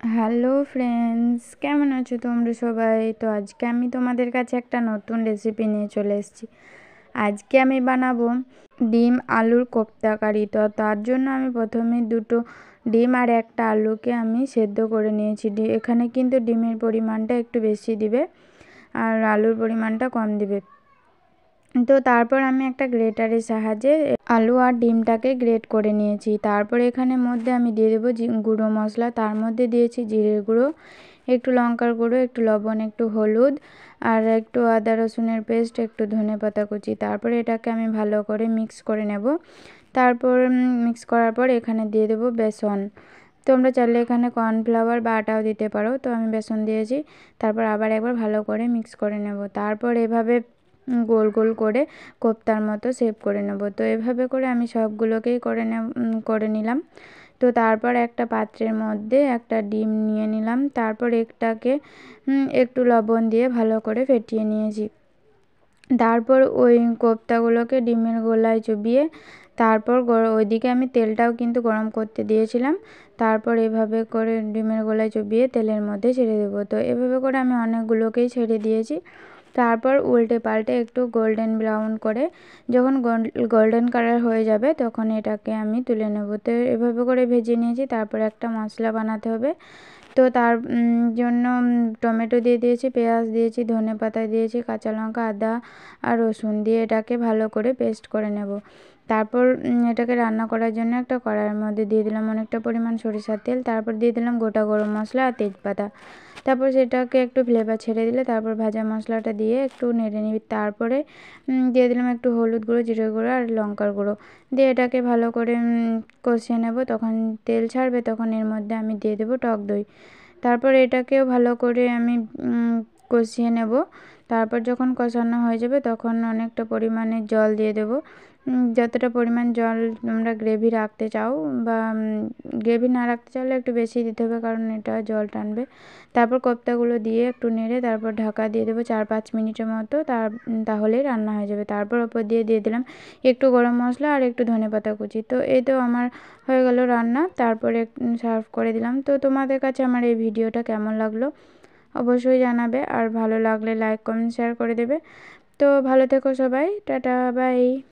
Hello friends, কেমন আছো তোমরা সবাই? তো আজকে আমি তোমাদের কাছে একটা নতুন রেসিপি নিয়ে চলে এসেছি। আজকে আমি বানাবো ডিম আলুর কোপ্তা কারি। তো তার জন্য আমি প্রথমে দুটো ডিম আর একটা আলুকে আমি সেদ্ধ করে নিয়েছি। এখানে কিন্তু ডিমের পরিমাণটা একটু বেশি দিবে আর আলুর পরিমাণটা কম দিবে। তো তারপর আমি একটা গ্রেটারের সাহায্যে আলু আর ডিমটাকে গ্রেট করে নিয়েছি। তারপর এখানে মধ্যে আমি দিয়ে দেবো গুঁড়ো মশলা। তার মধ্যে দিয়েছি জিরের গুঁড়ো, একটু লঙ্কার গুঁড়ো, একটু লবণ, একটু হলুদ আর একটু আদা রসুনের পেস্ট, একটু ধনেপাতা কুচি। তারপরে এটাকে আমি ভালো করে মিক্স করে নেব। তারপর মিক্স করার পর এখানে দিয়ে দেবো বেসন। তোমরা চাইলে এখানে কর্নফ্লাওয়ার বা আটাও দিতে পারো। তো আমি বেসন দিয়েছি। তারপর আবার একবার ভালো করে মিক্স করে নেব। তারপর এভাবে গোল গোল করে কোপ্তার মতো শেপ করে নেব। তো এভাবে করে আমি সবগুলোকেই করে নিলাম। তো তারপর একটা পাত্রের মধ্যে একটা ডিম নিয়ে নিলাম। তারপর একটাকে একটু লবণ দিয়ে ভালো করে ফেটিয়ে নিয়েছি। তারপর ওই কোপ্তাগুলোকে ডিমের গোলায় চুবিয়ে তারপর ওইদিকে আমি তেলটাও কিন্তু গরম করতে দিয়েছিলাম। তারপর এভাবে করে ডিমের গোলায় চুবিয়ে তেলের মধ্যে ছেড়ে দেবো। তো এভাবে করে আমি অনেকগুলোকেই ছেড়ে দিয়েছি। তারপর উল্টে পাল্টে একটু গোল্ডেন ব্রাউন করে যখন গোল্ডেন কালার হয়ে যাবে তখন এটাকে আমি তুলে নেব। তো এভাবে করে ভেজে নিয়েছি। তারপর একটা মশলা বানাতে হবে। তো তার জন্য টমেটো দিয়ে দিয়েছি, পেঁয়াজ দিয়েছি, ধনেপাতা দিয়েছি, কাঁচা লঙ্কা, আদা আর রসুন দিয়ে এটাকে ভালো করে পেস্ট করে নেব। তারপর এটাকে রান্না করার জন্য একটা কড়াইয়ের মধ্যে দিয়ে দিলাম অনেকটা পরিমাণ সরিষার তেল। তারপর দিয়ে দিলাম গোটা গরম মশলা আর তেজপাতা। তারপর সেটাকে একটু ফ্লেভার ছেড়ে দিলে তারপর ভাজা মশলাটা দিয়ে একটু নেড়ে নিবি। তারপরে দিয়ে দিলাম একটু হলুদ গুঁড়ো, জিরে গুঁড়ো আর লঙ্কার গুঁড়ো দিয়ে এটাকে ভালো করে কষিয়ে নেব। তখন তেল ছাড়বে তখন এর মধ্যে আমি দিয়ে দেবো টক দই। তারপর এটাকেও ভালো করে আমি কষিয়ে নেব। তারপর যখন কষানো হয়ে যাবে তখন অনেকটা পরিমাণে জল দিয়ে দেবো। যতটা পরিমাণ জল তোমরা গ্রেভি রাখতে চাও বা গ্রেভি না রাখতে চাইলে একটু বেশি দিতে হবে, কারণ এটা জল টানবে। তারপর কোপ্তাগুলো দিয়ে একটু নেড়ে তারপর ঢাকা দিয়ে দেবো 4-5 মিনিটের মতো। তাহলেই রান্না হয়ে যাবে। তারপর ওপর দিয়ে দিলাম একটু গরম মশলা আর একটু ধনেপাতা কুচি। তো এই তো আমার হয়ে গেল রান্না। তারপরে সার্ভ করে দিলাম। তো তোমাদের কাছে আমার এই ভিডিওটা কেমন লাগলো অবশ্যই জানাবে, আর ভালো লাগলে লাইক কমেন্ট শেয়ার করে দেবে। তো ভালো থেকো সবাই, টাটা বাই।